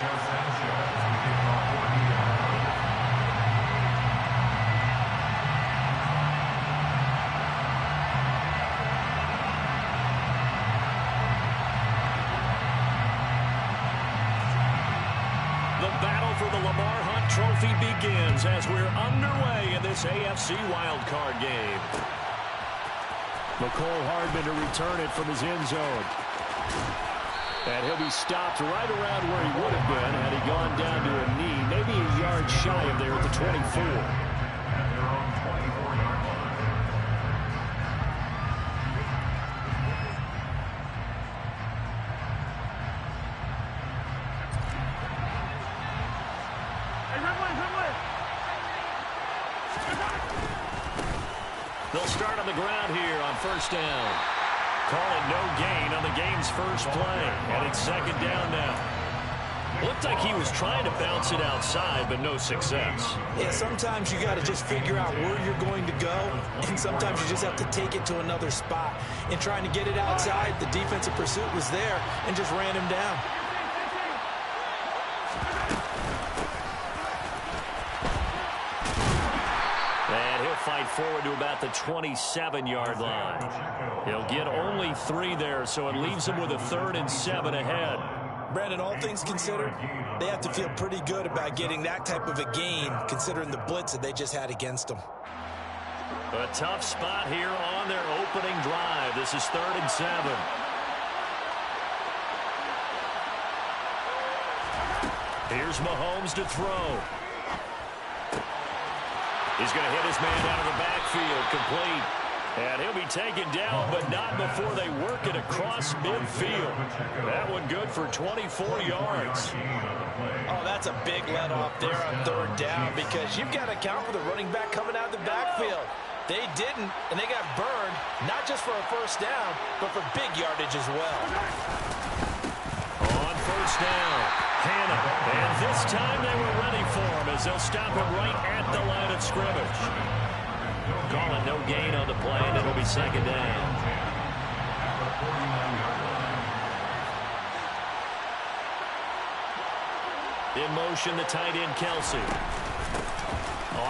The battle for the Lamar Hunt Trophy begins as we're underway in this AFC wildcard game. McCole Hardman to return it from his end zone. And he'll be stopped right around where he would have been had he gone down to a knee, maybe a yard shy of there at the 24. They'll start on the ground here on first down. Call it no gain on the game's first play. And it's second down now. Looked like he was trying to bounce it outside, but no success. Yeah, sometimes you got to just figure out where you're going to go, and sometimes you just have to take it to another spot. In trying to get it outside, the defensive pursuit was there and just ran him down. Fight forward to about the 27-yard line. He'll get only 3 there, so it leaves him with a 3rd and 7 ahead. Brandon, all things considered, they have to feel pretty good about getting that type of a gain, considering the blitz that they just had against them. A tough spot here on their opening drive. This is 3rd and 7. Here's Mahomes to throw. He's going to hit his man out of the backfield, complete. And he'll be taken down, but not before they work it across midfield. That one good for 24 yards. Oh, that's a big let-off there on 3rd down because you've got to account for the running back coming out of the backfield. They didn't, and they got burned, not just for a first down, but for big yardage as well. On first down, Hannah. And this time they were ready for him as they'll stop him right at the line of scrimmage. Calling no gain on the play, and it'll be second down. In motion, the tight end, Kelsey.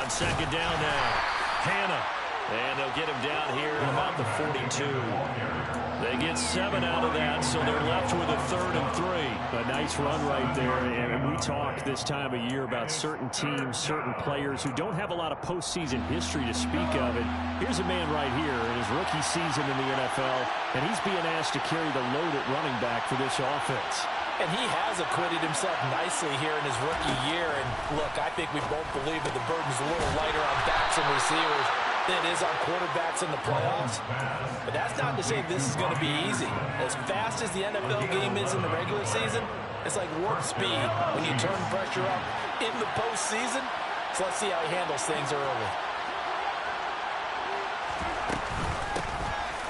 On second down now, Hannah. And they'll get him down here at about the 42. They get 7 out of that, so they're left with a 3rd and 3. A nice run right there, and we talk this time of year about certain teams, certain players who don't have a lot of postseason history to speak of. And here's a man right here in his rookie season in the NFL, and he's being asked to carry the load at running back for this offense. And he has acquitted himself nicely here in his rookie year. And look, I think we both believe that the burden's a little lighter on backs and receivers than it is on quarterbacks in the playoffs. But that's not to say this is going to be easy. As fast as the NFL game is in the regular season, it's like warp speed when you turn pressure up in the postseason. So let's see how he handles things early.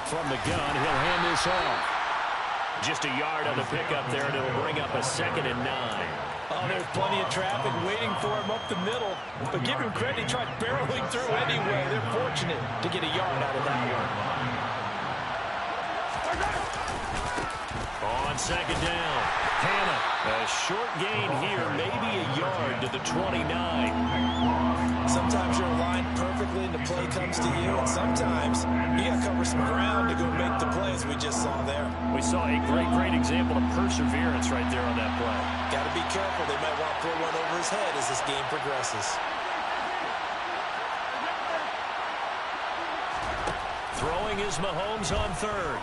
From the gun, he'll hand this off. Just a yard on the pickup there, and it'll bring up a 2nd and 9. Oh, there's plenty of traffic waiting for him up the middle. But give him credit, he tried barreling through anyway. They're fortunate to get a yard out of that one. On second down, Hannah. A short gain here, maybe a yard to the 29. Sometimes you're aligned perfectly and the play comes to you, and sometimes you got to cover some ground to go make the play, as we just saw there. We saw a great example of perseverance right there on that play. Got to be careful. They might want to throw one over his head as this game progresses. Throwing is Mahomes on 3rd.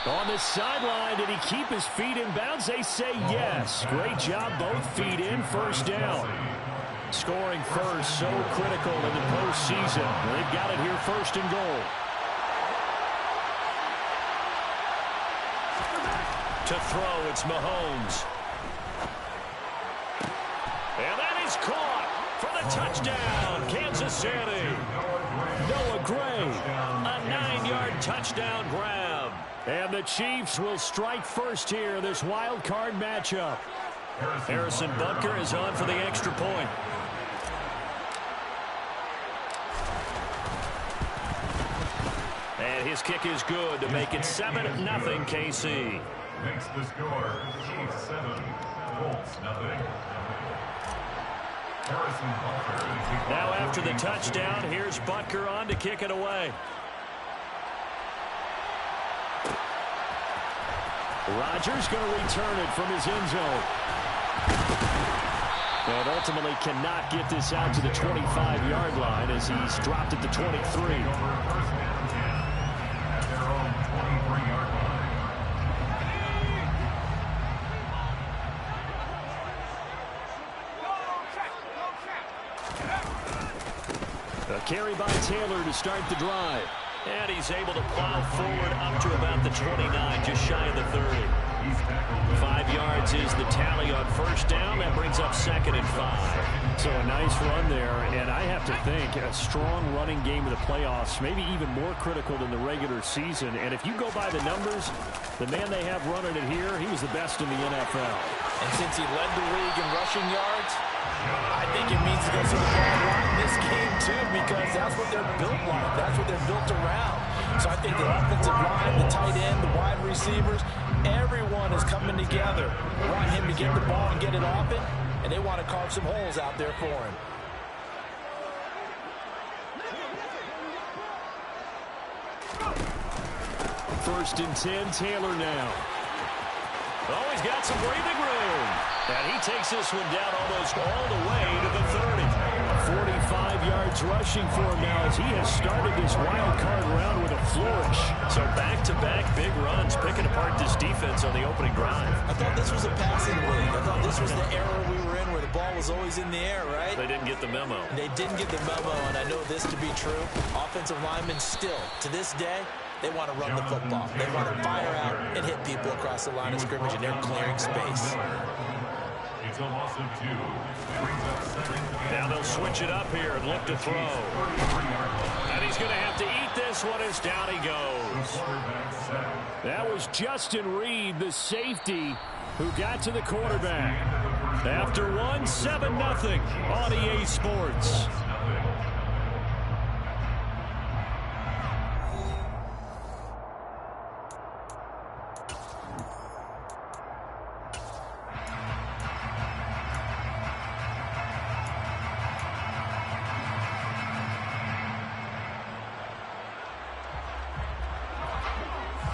On the sideline, did he keep his feet in bounds? They say yes. Great job, both feet in, first down. Scoring first, so critical in the postseason. They've got it here, 1st and goal. To throw, it's Mahomes. And that is caught for the touchdown, Kansas City. Noah Gray, a 9-yard touchdown grab. And the Chiefs will strike first here, this wild card matchup. Harrison Butker is on for the extra point. And his kick is good to make it 7-0 KC. Makes the score Chiefs 7, Colts nothing. Now after the touchdown, here's Butker on to kick it away. Rodgers going to return it from his end zone. And ultimately cannot get this out to the 25-yard line as he's dropped at the 23. A carry by Taylor to start the drive. And he's able to plow forward up to about the 29, just shy of the 30. 5 yards is the tally on first down. That brings up 2nd and 5. So a nice run there, and I have to think a strong running game of the playoffs, maybe even more critical than the regular season. And if you go by the numbers, the man they have running it here, he was the best in the NFL. And since he led the league in rushing yards, I think it means he goes to the ball right in this game, too, because that's what they're built like. That's what they're built around. So I think the offensive line, the tight end, the wide receivers, everyone is coming together. Want him to get the ball and get it open, and they want to carve some holes out there for him. First and 10, Taylor now. Oh, he's got some breathing room. And he takes this one down almost all the way to the 30. 45 yards rushing for him now as he has started this wild card round with a flourish. So back-to-back big runs, picking apart this defense on the opening drive. I thought this was a passing league. I thought this was the era we were in where the ball was always in the air, right? They didn't get the memo. They didn't get the memo, and I know this to be true. Offensive linemen still, to this day, they want to run the football. They want to fire out and hit people across the line of scrimmage, and they're clearing space. It's a loss of 2. Now they'll switch it up here and look to throw. And he's going to have to eat this one as down he goes. That was Justin Reed, the safety, who got to the quarterback. After one, 7-0 on EA Sports.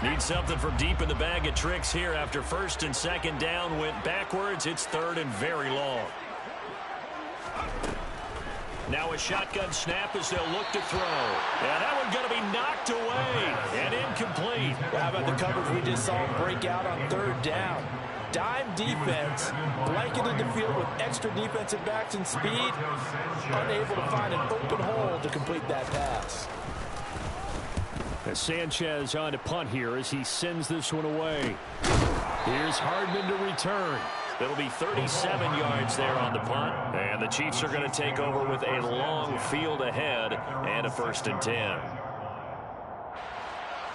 Need something from deep in the bag of tricks here after first and second down went backwards. It's third and very long. Now a shotgun snap as they'll look to throw. And that one going to be knocked away and incomplete. How about the coverage we just saw him break out on third down? Dime defense, blanketed the field with extra defensive backs and speed, unable to find an open hole to complete that pass. Sanchez on to punt here as he sends this one away. Here's Hardman to return. It'll be 37 yards there on the punt. And the Chiefs are going to take over with a long field ahead and a first and 10.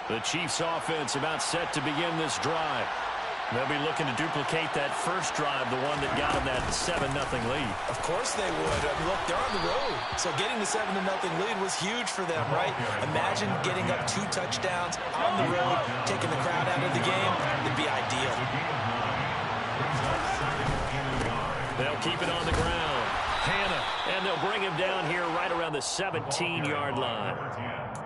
The Chiefs offense about set to begin this drive. They'll be looking to duplicate that first drive, the one that got them that 7-0 lead. Of course they would. I mean, look, they're on the road. So getting the 7-0 lead was huge for them, right? Imagine getting up 2 touchdowns on the road, taking the crowd out of the game. It'd be ideal. They'll keep it on the ground. Hannah, and they'll bring him down here right around the 17-yard line.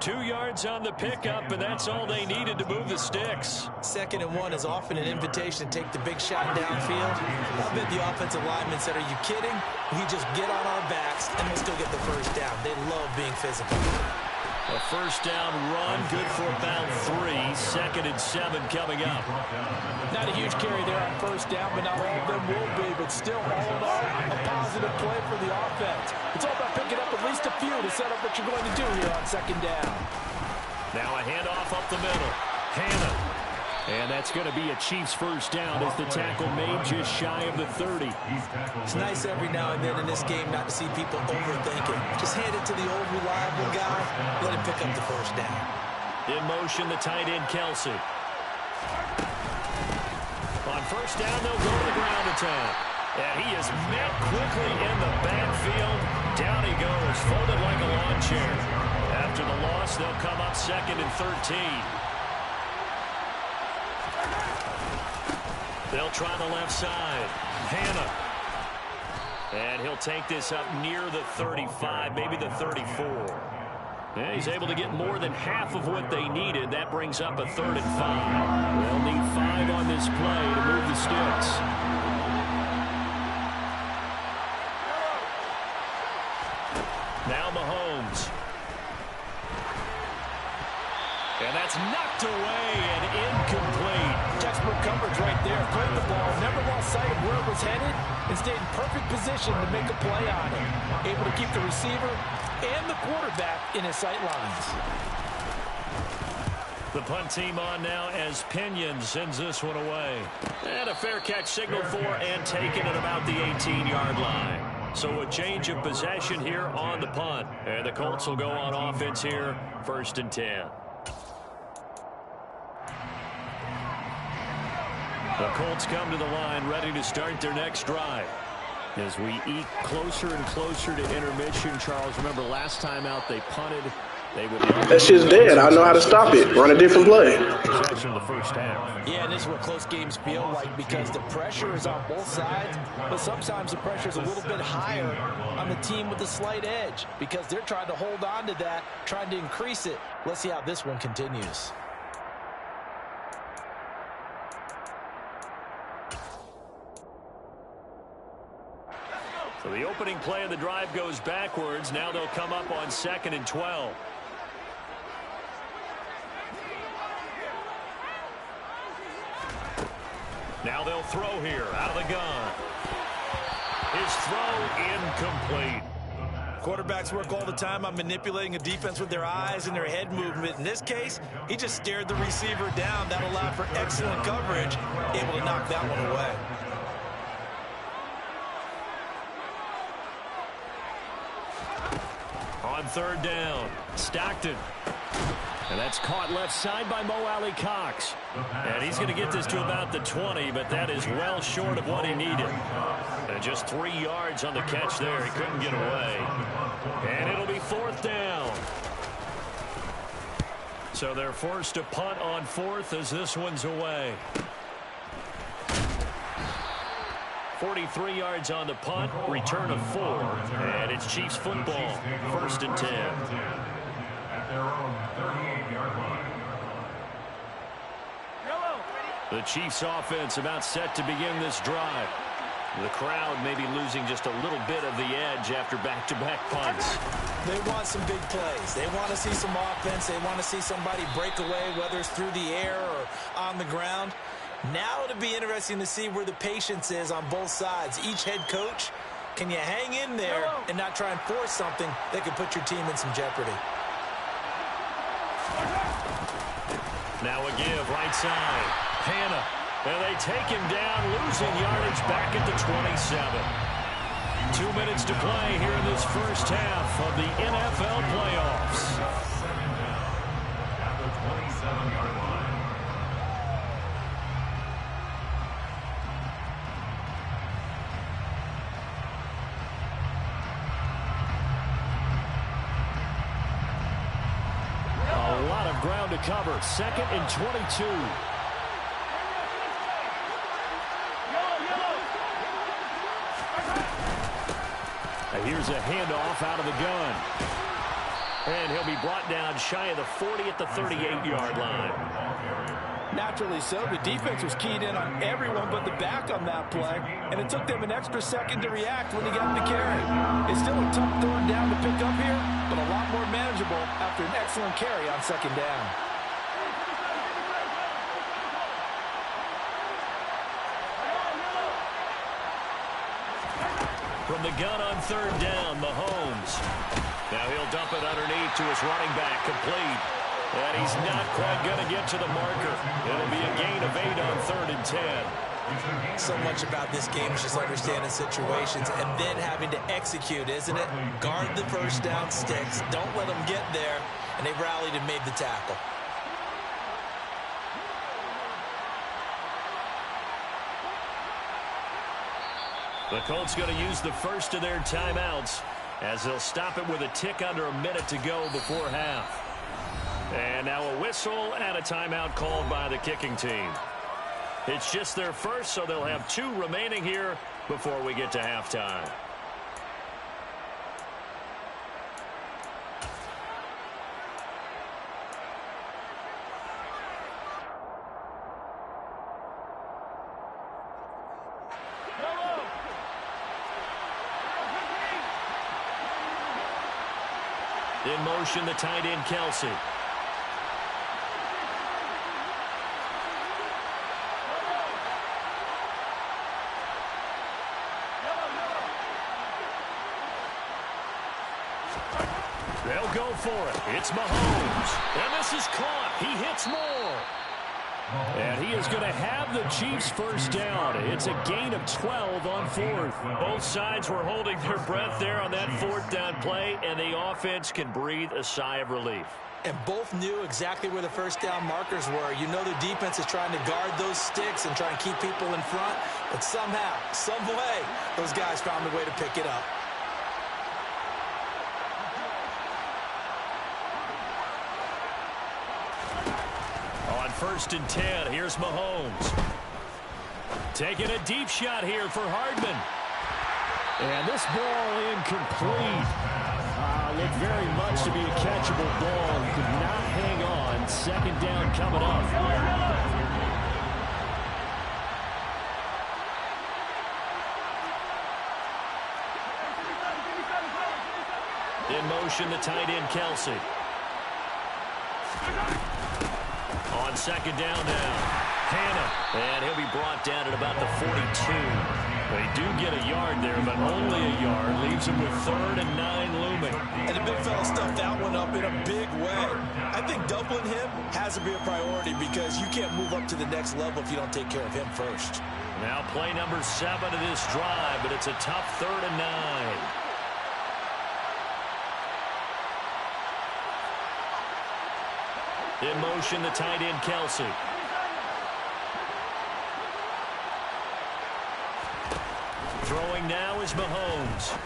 2 yards on the pickup, and that's all they needed to move the sticks. 2nd and 1 is often an invitation to take the big shot downfield. I bet the offensive linemen said, are you kidding? We just get on our backs, and we'll still get the first down. They love being physical. A first down run, good for about 3. 2nd and 7 coming up. Not a huge carry there on first down, but not all of them will be. But still, all in all, a positive play for the offense. It's all about picking up at least a few to set up what you're going to do here on 2nd down. Now a handoff up the middle. Hannah. And that's going to be a Chiefs first down as the tackle made just shy of the 30. It's nice every now and then in this game not to see people overthink it. Just hand it to the old reliable guy. Let him pick up the first down. In motion, the tight end, Kelsey. On first down, they'll go to the ground attack. And he is met quickly in the backfield. Down he goes, folded like a lawn chair. After the loss, they'll come up 2nd and 13. They'll try the left side. Hannah. And he'll take this up near the 35, maybe the 34. Yeah, he's able to get more than half of what they needed. That brings up a 3rd and 5. They'll need 5 on this play to move the sticks. Now Mahomes. And that's knocked away and incomplete. Textbook coverage right there. Played the ball, never lost sight of where it was headed, and stayed in perfect position to make a play on it. Able to keep the receiver and the quarterback in his sight lines. The punt team on now as Pinion sends this one away. And a fair catch signaled for and taken at about the 18-yard line. So a change of possession here on the punt. And the Colts will go on offense here, 1st and 10. The Colts come to the line ready to start their next drive. As we eke closer and closer to intermission, Charles, remember last time out they punted. That shit's dead. I know how to stop it. Run a different play. Possession of the first half. Yeah, and this is what close games feel like because the pressure is on both sides, but sometimes the pressure is a little bit higher on the team with the slight edge because they're trying to hold on to that, trying to increase it. Let's see how this one continues. So the opening play of the drive goes backwards. Now they'll come up on 2nd and 12. Now they'll throw here out of the gun. His throw incomplete. Quarterbacks work all the time on manipulating a defense with their eyes and their head movement. In this case, he just stared the receiver down. That allowed for excellent coverage, able to knock that one away. On 3rd down, Stockton. And that's caught left side by Mo Alley-Cox. And he's going to get this to about the 20, but that is well short of what he needed. And just 3 yards on the catch there. He couldn't get away. And it'll be 4th down. So they're forced to punt on 4th as this one's away. 43 yards on the punt, return of 4, and it's Chiefs football, 1st and 10. At their own 38-yard line. The Chiefs offense about set to begin this drive. The crowd may be losing just a little bit of the edge after back-to-back punts. They want some big plays. They want to see some offense. They want to see somebody break away, whether it's through the air or on the ground. Now it'll be interesting to see where the patience is on both sides. Each head coach, can you hang in there and not try and force something that could put your team in some jeopardy? Now a give, right side. Hannah. And they take him down, losing yardage back at the 27. 2 minutes to play here in this first half of the NFL playoffs. At the 27-yard line. Ground to cover. 2nd and 22. And here's a handoff out of the gun. And he'll be brought down shy of the 40 at the 38-yard line. Naturally so. The defense was keyed in on everyone but the back on that play, and it took them an extra second to react when he got him to carry. It's still a tough 3rd down to pick up here, but a lot more manageable after an excellent carry on 2nd down. From the gun on 3rd down, Mahomes. Now he'll dump it underneath to his running back, complete. And he's not quite going to get to the marker. It'll be a gain of 8 on 3rd and 10. So much about this game is just understanding situations and then having to execute, isn't it? Guard the first down sticks. Don't let them get there. And they rallied and made the tackle. The Colts going to use the first of their timeouts as they'll stop it with a tick under a minute to go before half. And now a whistle and a timeout called by the kicking team. It's just their first, so they'll have 2 remaining here before we get to halftime. In motion, the tight end, Kelsey. They'll go for it. It's Mahomes. And this is caught. He hits more. And he is going to have the Chiefs first down. It's a gain of 12 on 4th. Both sides were holding their breath there on that 4th down play, and the offense can breathe a sigh of relief. And both knew exactly where the first down markers were. You know the defense is trying to guard those sticks and try and keep people in front. But somehow, some way, those guys found a way to pick it up. First and 10. Here's Mahomes. Taking a deep shot here for Hardman. And this ball incomplete. Looked very much to be a catchable ball. Could not hang on. Second down coming up. In motion, the tight end, Kelsey. On second down now, Hannah, and he'll be brought down at about the 42. They do get a yard there, but only a yard. Leaves him with 3rd and 9 looming. And the big fella stuffed that one up in a big way. I think doubling him has to be a priority because you can't move up to the next level if you don't take care of him first. Now play number 7 of this drive, but it's a tough 3rd and 9. In motion, the tight end, Kelsey. Throwing now is Mahomes.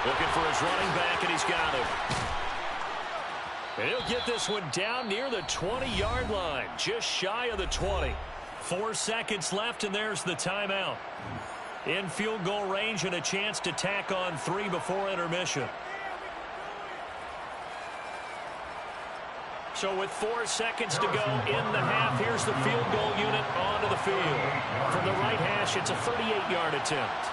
Looking for his running back, and he's got him. And he'll get this one down near the 20-yard line, just shy of the 20. 4 seconds left, and there's the timeout. In field goal range and a chance to tack on 3 before intermission. So with 4 seconds to go in the half, here's the field goal unit onto the field. From the right hash, it's a 38-yard attempt.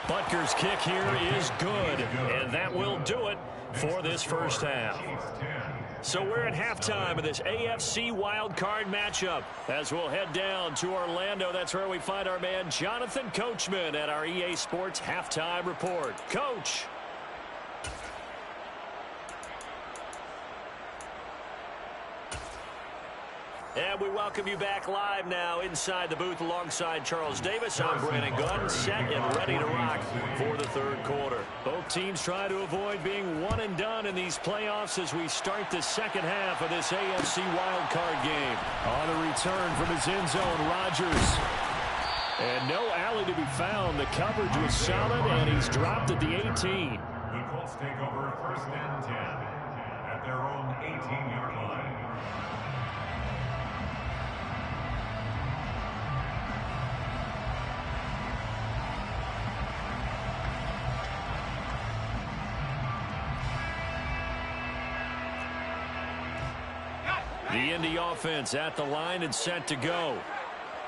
Butker's kick here is good, and that will do it for this first half. So we're at halftime of this AFC wildcard matchup as we'll head down to Orlando. That's where we find our man Jonathan Coachman at our EA Sports Halftime Report. Coach. And we welcome you back live now inside the booth alongside Charles Davis. I'm Brandon Gunn, set and ready to rock for the 3rd quarter. Both teams try to avoid being one and done in these playoffs as we start the second half of this AFC wildcard game. On the return from his end zone, Rodgers. And no alley to be found. The coverage was solid, and he's dropped at the 18. The Colts take over 1st and 10 at their own 18-yard line. The Indy offense at the line and set to go.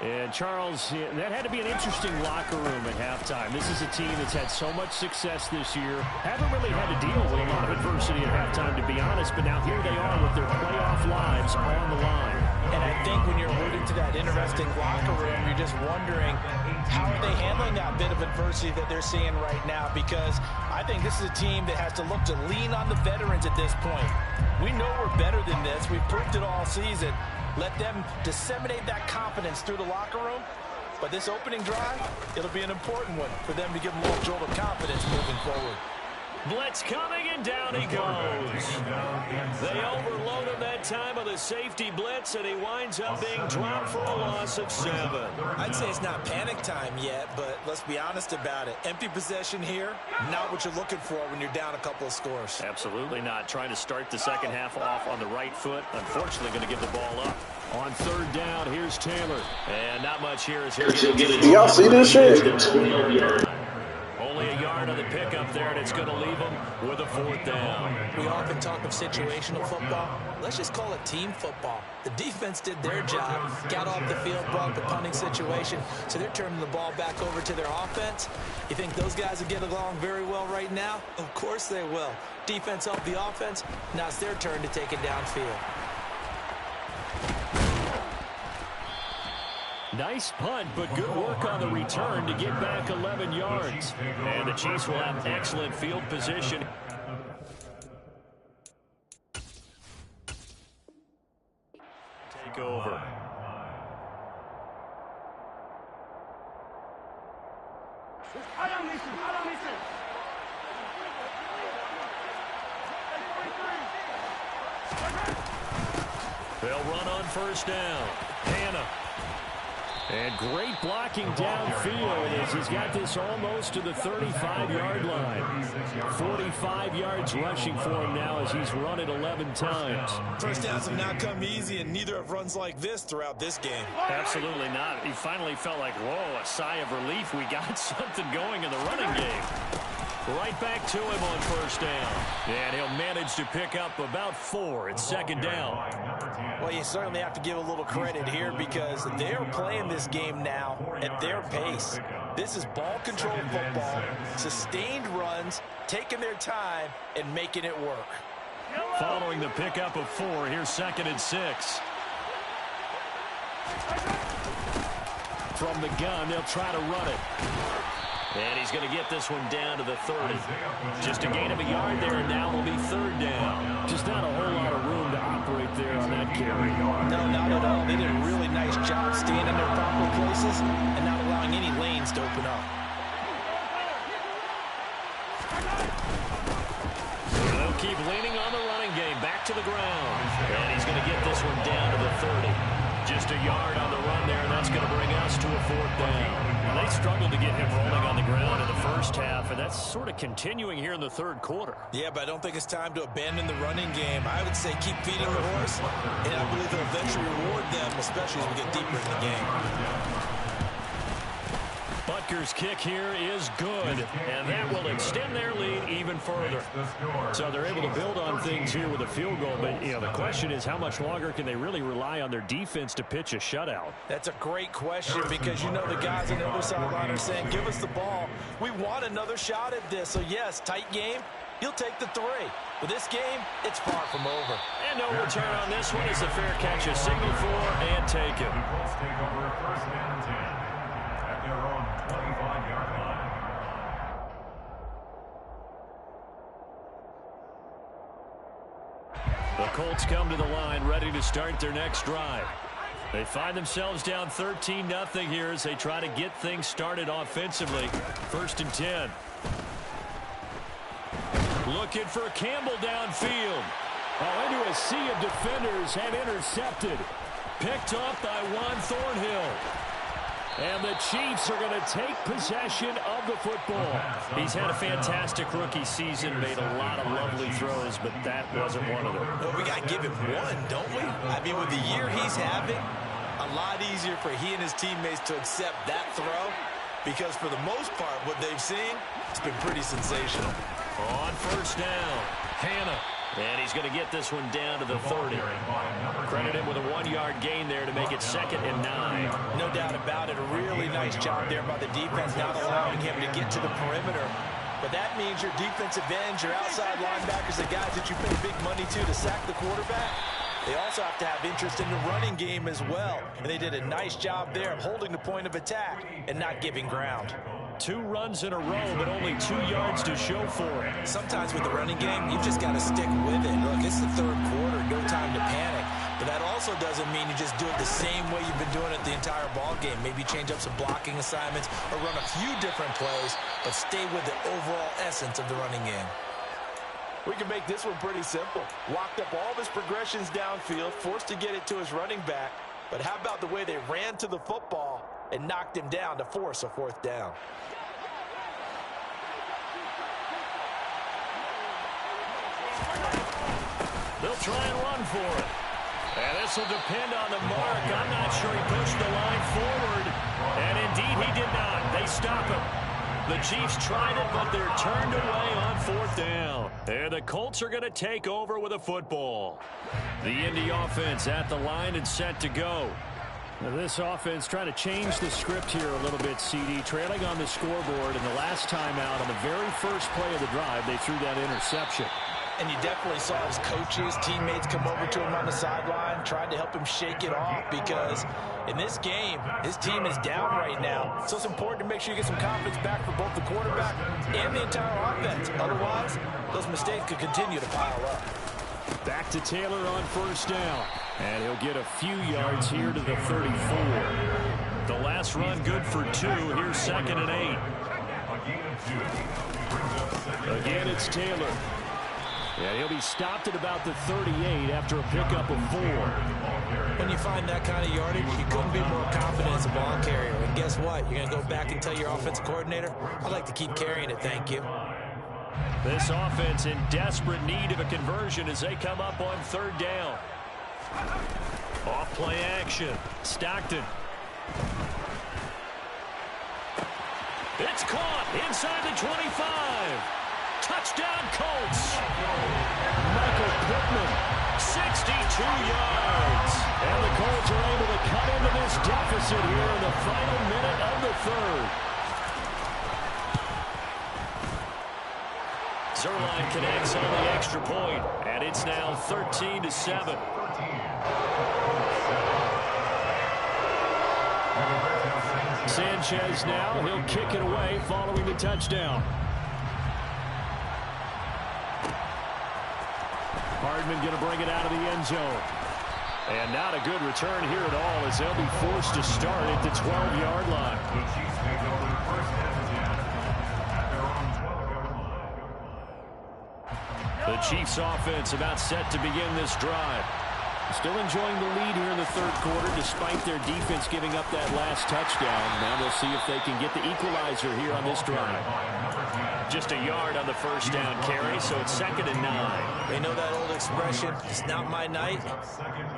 And Charles, that had to be an interesting locker room at halftime. This is a team that's had so much success this year. Haven't really had to deal with a lot of adversity at halftime, to be honest. But now here they are with their playoff lives on the line. And I think when you're alluding to that interesting locker room, you're just wondering how are they handling that bit of adversity that they're seeing right now, because I think this is a team that has to look to lean on the veterans at this point. We know we're better than this. We've proved it all season. Let them disseminate that confidence through the locker room. But this opening drive, it'll be an important one for them to give them a little jolt of confidence moving forward. Blitz coming, and down he goes. They overload him that time with a safety blitz, and he winds up being dropped for a loss of 7. I'd say it's not panic time yet, but let's be honest about it. Empty possession here, not what you're looking for when you're down a couple of scores. Absolutely not. Trying to start the second half off on the right foot. Unfortunately, going to give the ball up. On third down, here's Taylor. And not much here as Do y'all see this shit? only a yard on the pickup there, and it's going to leave him with a 4th down. We often talk of situational football. Let's just call it team football. The defense did their job, got off the field, brought the punting situation, so they're turning the ball back over to their offense. You think those guys will get along very well right now? Of course they will. Defense helped the offense. Now it's their turn to take it downfield. Nice punt, but good work on the return to get back 11 yards. And the Chiefs will have excellent field position. Take over. They'll run on first down. Hannah. And great blocking downfield as he's got this almost to the 35-yard line. 45 yards rushing for him now as he's run it 11 times. First downs have not come easy, and neither have runs like this throughout this game. Absolutely not. He finally felt like, whoa, a sigh of relief. We got something going in the running game. Right back to him on first down. And he'll manage to pick up about 4 at second down. Well, you certainly have to give a little credit here because they're playing this game now at their pace. This is ball control football, sustained runs, taking their time, and making it work. Following the pickup of 4, here's 2nd and 6. From the gun, they'll try to run it. And he's going to get this one down to the 30. Just a gain of a yard there, and now will be 3rd down. Just not a whole lot of room to operate there on that carry. No, not at all. They did a really nice job staying in their proper places and not allowing any lanes to open up. They'll keep leaning on the running game. Back to the ground. And he's going to get this one down to the 30. Just a yard on the run there, and that's going to bring us to a 4th down. Well, they struggled to get him rolling on the ground in the first half, and that's sort of continuing here in the third quarter. Yeah, but I don't think it's time to abandon the running game. I would say keep feeding the horse, and I believe they'll eventually reward them, especially as we get deeper in the game. Butker's kick here is good, and that will extend their lead even further. So they're able to build on things here with a field goal, but the question is how much longer can they really rely on their defense to pitch a shutout? That's a great question because you know the guys on the other sideline are saying, give us the ball. We want another shot at this. So, yes, tight game. He'll take the 3. But this game, it's far from over. And no return on this one as the fair catch is signaled for and taken. Colts take over 1st and 10 at their own 25-yard line. The Colts come to the line ready to start their next drive. They find themselves down 13-0 here as they try to get things started offensively. 1st and 10. Looking for Campbell downfield. Into a sea of defenders and intercepted. Picked up by Juan Thornhill. And the Chiefs are going to take possession of the football. He's had a fantastic rookie season, made a lot of lovely throws, but that wasn't one of them. Well, we got to give him one, don't we? I mean, with the year he's having, a lot easier for he and his teammates to accept that throw because for the most part, what they've seen, it's been pretty sensational. On first down, Hannah. And he's going to get this one down to the 30. Credit him with a 1-yard gain there to make it 2nd and 9. No doubt about it. A really nice job there by the defense, not allowing him to get to the perimeter. But that means your defensive ends, your outside linebackers, the guys that you pay big money to sack the quarterback, they also have to have interest in the running game as well. And they did a nice job there of holding the point of attack and not giving ground. 2 runs in a row, but only 2 yards to show for it. Sometimes with the running game, you've just got to stick with it. Look, it's the 3rd quarter, no time to panic. But that also doesn't mean you just do it the same way you've been doing it the entire ball game. Maybe change up some blocking assignments or run a few different plays, but stay with the overall essence of the running game. We can make this one pretty simple. Walked up all of his progressions downfield, forced to get it to his running back. But how about the way they ran to the football and knocked him down to force a fourth down? They'll try and run for it. And this will depend on the mark. I'm not sure he pushed the line forward. And indeed, he did not. They stop him. The Chiefs tried it, but they're turned away on fourth down. And the Colts are going to take over with a football. The Indy offense at the line and set to go. Now this offense trying to change the script here a little bit, CD. Trailing on the scoreboard, and the last time out on the very first play of the drive, they threw that interception. And you definitely saw his coaches, teammates come over to him on the sideline, tried to help him shake it off because in this game, his team is down right now. So it's important to make sure you get some confidence back for both the quarterback and the entire offense. Otherwise, those mistakes could continue to pile up. Back to Taylor on first down. And he'll get a few yards here to the 34. The last run good for 2. Here's 2nd and 8. Again, it's Taylor. Yeah, he'll be stopped at about the 38 after a pickup of 4. When you find that kind of yardage, you couldn't be more confident as a ball carrier. And guess what? You're going to go back and tell your offensive coordinator, I'd like to keep carrying it, thank you. This offense in desperate need of a conversion as they come up on 3rd down. Off play action. Stockton. It's caught inside the 25. Touchdown Colts. Michael Pittman. 62 yards. And the Colts are able to cut into this deficit here in the final minute of the 3rd. Zuerlein connects on the extra point, and it's now 13-7. Sanchez now, he'll kick it away following the touchdown. Hardman going to bring it out of the end zone. And not a good return here at all as they'll be forced to start at the 12-yard line. The Chiefs take over 1st and 10 at their own 12-yard line. The Chiefs offense about set to begin this drive. Still enjoying the lead here in the 3rd quarter despite their defense giving up that last touchdown. Now they'll see if they can get the equalizer here on this drive. Just a yard on the first down carry, so it's 2nd and 9. They know that old expression, it's not my night.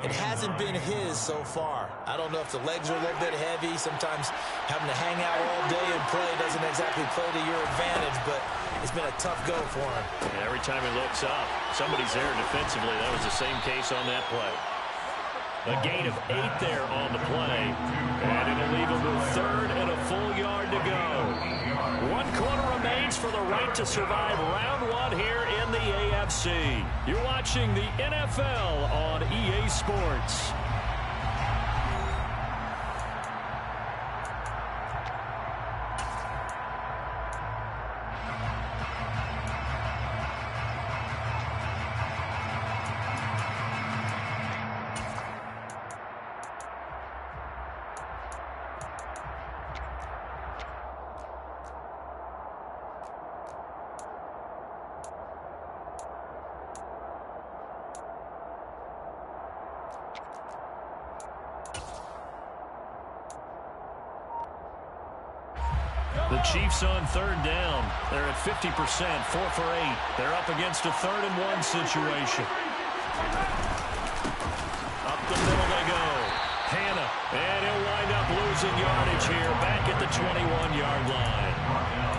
It hasn't been his so far. I don't know if the legs are a little bit heavy. Sometimes having to hang out all day and play doesn't exactly play to your advantage, but it's been a tough go for him. And every time he looks up, somebody's there defensively. That was the same case on that play. A gain of 8 there on the play. And it'll leave him with 3rd and a full yard to go. 1 quarter remains for the right to survive round 1 here in the AFC. You're watching the NFL on EA Sports. The Chiefs on 3rd down. They're at 50%, 4 for 8. They're up against a 3rd and 1 situation. Up the middle they go. Hannah, and he'll wind up losing yardage here back at the 21-yard line.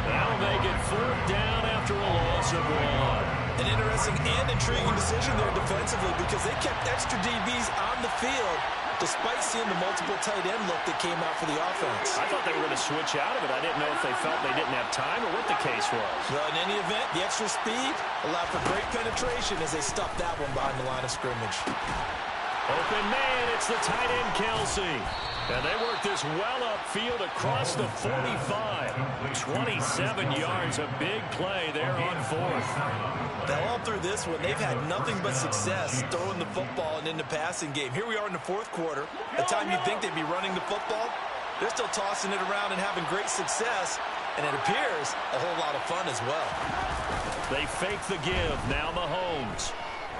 That'll make it 4th down after a loss of 1. An interesting and intriguing decision there defensively because they kept extra DBs on the field despite seeing the multiple tight end look that came out for the offense. I thought they were going to switch out of it. I didn't know if they felt they didn't have time or what the case was. Well, in any event, the extra speed allowed for great penetration as they stuffed that one behind the line of scrimmage. Open man, it's the tight end Kelsey. And they work this well upfield across the 45. 27 yards, a big play there on 4th. Now, all through this one, they've had nothing but success throwing the football and in the passing game. Here we are in the 4th quarter. The time you'd think they'd be running the football, they're still tossing it around and having great success. And it appears a whole lot of fun as well. They fake the give. Now Mahomes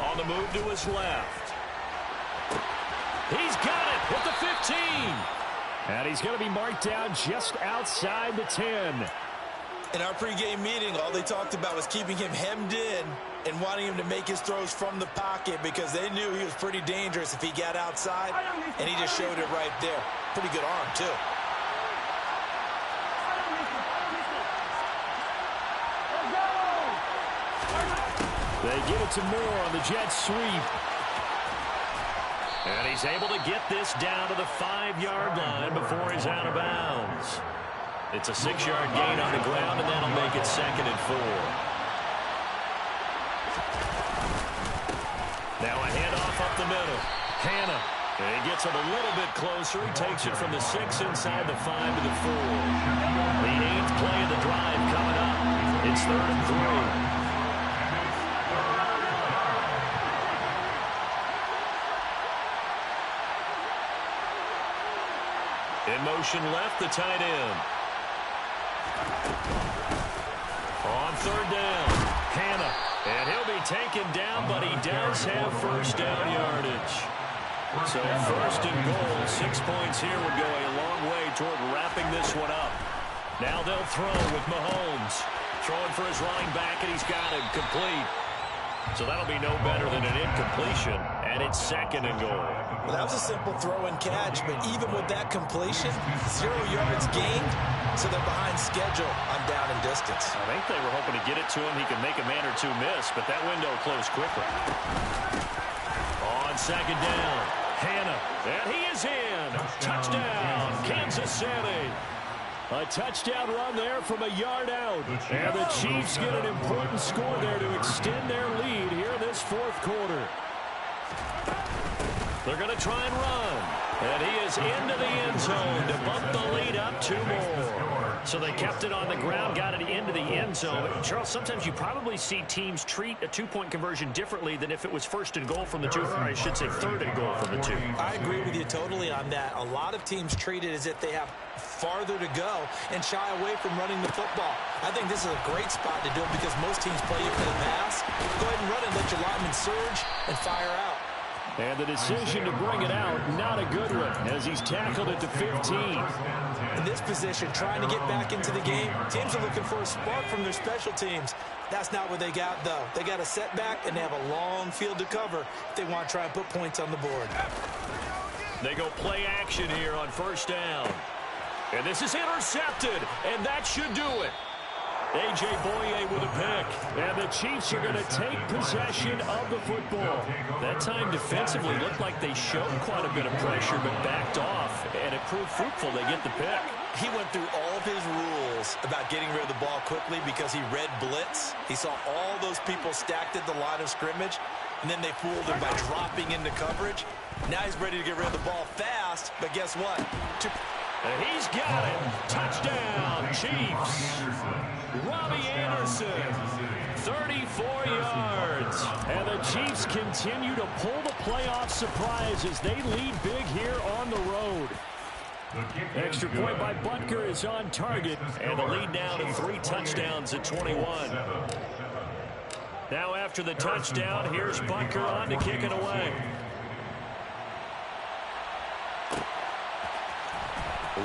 on the move to his left. He's got it at the 15. And he's going to be marked down just outside the 10. In our pregame meeting, all they talked about was keeping him hemmed in and wanting him to make his throws from the pocket because they knew he was pretty dangerous if he got outside, and he just showed it right there. Pretty good arm, too. They give it to Moore on the jet sweep. And he's able to get this down to the 5-yard line before he's out of bounds. It's a 6-yard gain on the ground, and that'll make it 2nd and 4. Now a handoff up the middle. Hannah. And he gets him a little bit closer. He takes it from the 6 inside the 5 to the 4. The 8th play of the drive coming up. It's 3rd and 3. In motion left, the tight end. On 3rd down, Hannah. And he'll be taken down, but he does have first down yardage. So 1st and goal, 6 points here would go a long way toward wrapping this one up. Now they'll throw with Mahomes. Throwing for his running back, and he's got him complete. So that'll be no better than an incompletion, and it's 2nd and goal. Well, that was a simple throw and catch, but even with that completion, 0 yards gained, so they're behind schedule on down and distance. I think they were hoping to get it to him. He could make a man or two miss, but that window closed quickly. On 2nd down, Hannah, and he is in. Touchdown, Kansas City. A touchdown run there from a yard out. And the Chiefs get an important score there to extend their lead here this 4th quarter. They're going to try and run. And he is into the end zone to bump the lead up 2 more. So they kept it on the ground, got it into the end zone. Charles, sometimes you probably see teams treat a 2-point conversion differently than if it was 1st and goal from the 2, or I should say 3rd and goal from the 2. I agree with you totally on that. A lot of teams treat it as if they have farther to go and shy away from running the football. I think this is a great spot to do it because most teams play you for the pass. Go ahead and run it, let your lineman surge, and fire out. And the decision to bring it out, not a good one, as he's tackled at the 15. In this position, trying to get back into the game, teams are looking for a spark from their special teams. That's not what they got, though. They got a setback, and they have a long field to cover if they want to try and put points on the board. They go play action here on 1st down. And this is intercepted, and that should do it. A.J. Boye with a pick. And the Chiefs are going to take possession of the football. That time defensively looked like they showed quite a bit of pressure but backed off, and it proved fruitful. They get the pick. He went through all of his rules about getting rid of the ball quickly because he read blitz. He saw all those people stacked at the line of scrimmage, and then they fooled him by dropping into coverage. Now he's ready to get rid of the ball fast, but guess what? And he's got it. Touchdown, Chiefs. Robbie Anderson, 34 yards. And the Chiefs continue to pull the playoff surprise as they lead big here on the road. Extra point by Butker is on target. And the lead now to 3 touchdowns at 21. Now after the touchdown, here's Butker on to kick it away.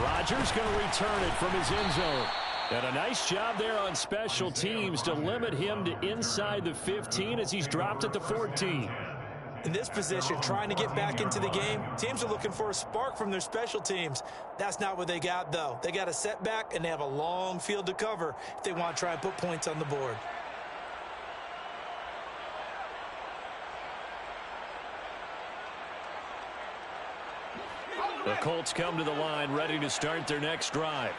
Rodgers going to return it from his end zone. And a nice job there on special teams to limit him to inside the 15 as he's dropped at the 14. In this position, trying to get back into the game, teams are looking for a spark from their special teams. That's not what they got, though. They got a setback, and they have a long field to cover if they want to try and put points on the board. The Colts come to the line ready to start their next drive.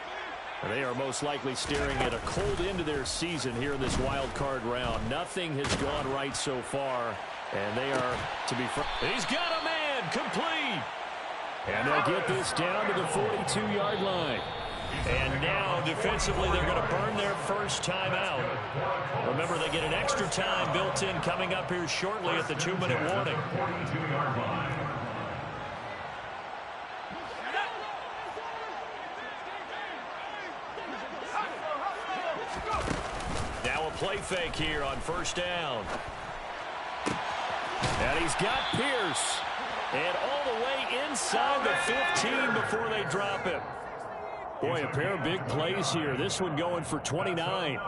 They are most likely staring at a cold end to their season here in this wild card round. Nothing has gone right so far, and they are to be frank. He's got a man complete. And they'll get this down to the 42-yard line. And now defensively they're going to burn their first time out. Remember, they get an extra time built in coming up here shortly at the 2-minute warning. play fake here on first down. And he's got Pierce. And all the way inside the 15 before they drop him. Boy, a pair of big plays here. This one going for 29.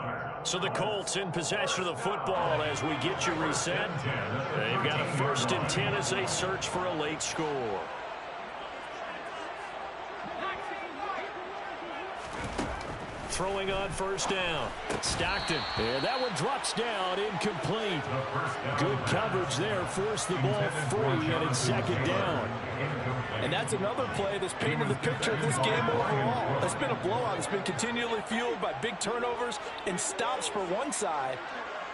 So the Colts in possession of the football as we get you reset. They've got a 1st and 10 as they search for a late score. Throwing on first down. Stockton. And that one drops down, incomplete. Good coverage there. Forced the ball free, and it's 2nd down. And that's another play that's painted the picture of this game overall. It's been a blowout. It's been continually fueled by big turnovers and stops for one side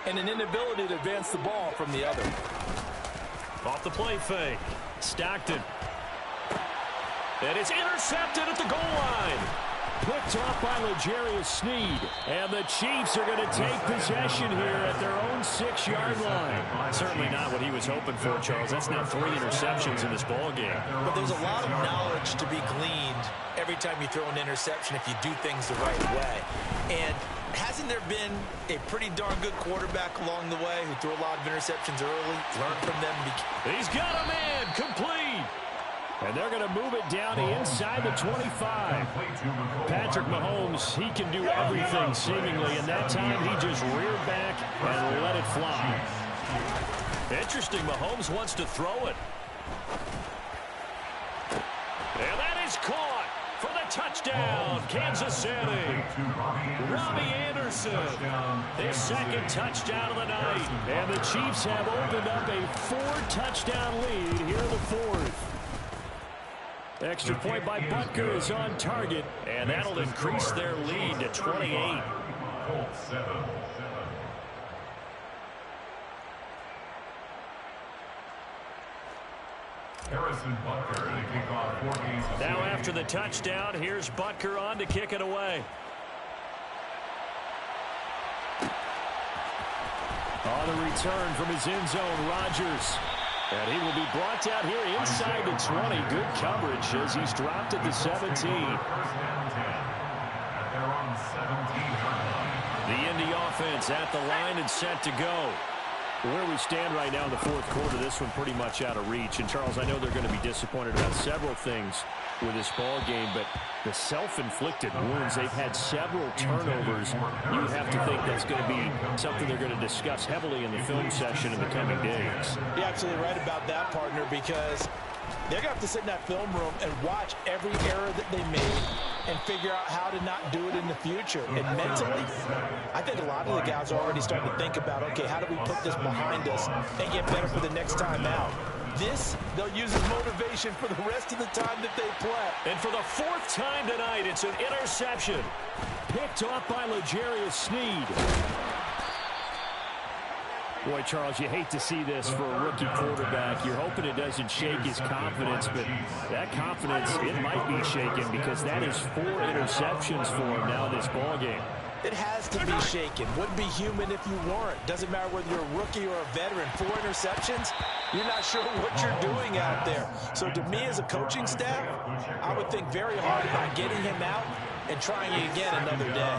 and an inability to advance the ball from the other. Off the play fake. Stockton. And it's intercepted at the goal line. Picked off by L'Jarius Sneed. And the Chiefs are going to take possession here at their own 6-yard line. Certainly not what he was hoping for, Charles. That's now 3 interceptions in this ball game. But there's a lot of knowledge to be gleaned every time you throw an interception if you do things the right way. And hasn't there been a pretty darn good quarterback along the way who threw a lot of interceptions early, learned from them? He's got a man complete. And they're going to move it down inside the 25. Patrick Mahomes, he can do everything seemingly, and that time he just reared back and let it fly. Interesting, Mahomes wants to throw it. And that is caught for the touchdown, Kansas City. Robbie Anderson, his 2nd touchdown of the night. And the Chiefs have opened up a 4-touchdown lead here in the 4th. Extra point by Butker is on target, and that'll increase their lead to 28. Harrison Butker to kick off 4 games. Now after the touchdown, here's Butker on to kick it away. On the return from his end zone, Rodgers. And he will be brought down here inside the 20. Good coverage as he's dropped at the 17. First and 10 at their own 17-yard line. The Indy offense at the line and set to go. Where we stand right now in the 4th quarter, this one pretty much out of reach. And, Charles, I know they're going to be disappointed about several things with this ball game, but the self-inflicted wounds, they've had several turnovers. You have to think that's going to be something they're going to discuss heavily in the film session in the coming days. You're absolutely right about that, partner, because they're going to have to sit in that film room and watch every error that they made and figure out how to not do it in the future. And mentally, I think a lot of the guys are already starting to think about, okay, how do we put this behind us and get better for the next time out? This, they'll use as motivation for the rest of the time that they play. And for the 4th time tonight, it's an interception. Picked off by L'Jarius Sneed. Boy, Charles, you hate to see this for a rookie quarterback. You're hoping it doesn't shake his confidence, but that confidence, it might be shaken because that is 4 interceptions for him now in this ballgame. It has to be shaken. Wouldn't be human if you weren't. Doesn't matter whether you're a rookie or a veteran. 4 interceptions, you're not sure what you're doing out there. So to me as a coaching staff, I would think very hard about getting him out and trying it again another day.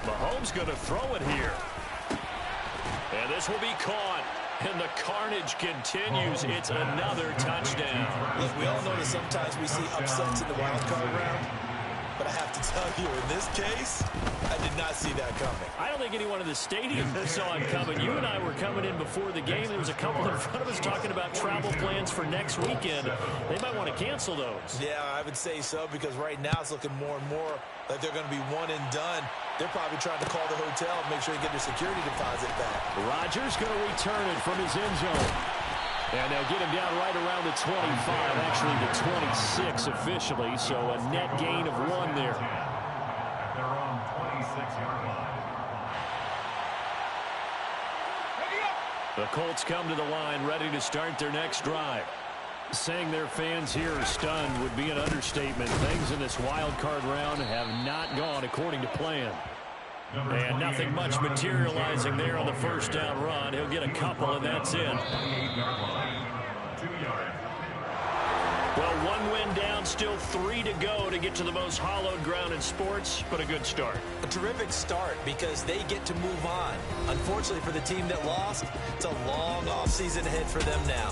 Mahomes going to throw it here. And this will be caught. And the carnage continues. It's another touchdown. Look, we all know that sometimes we see upsets in the wild card round. But I have to tell you, in this case, I did not see that coming. I don't think anyone in the stadium saw it coming. You and I were coming in before the game. There was a couple in front of us talking about travel plans for next weekend. They might want to cancel those. Yeah, I would say so, because right now it's looking more and more like they're going to be one and done. They're probably trying to call the hotel and make sure they get their security deposit back. Rodgers going to return it from his end zone. And they'll get him down right around the 25, actually the 26 officially, so a net gain of 1 there. At their own 26-yard line. The Colts come to the line ready to start their next drive. Saying their fans here are stunned would be an understatement. Things in this wild card round have not gone according to plan. And nothing much materializing there on the first down run. He'll get a couple, and that's it. Well, 1 win down, still 3 to go to get get to the most hallowed ground in sports, but a good start. A terrific start because they get to move on. Unfortunately for the team that lost, it's a long offseason ahead for them now.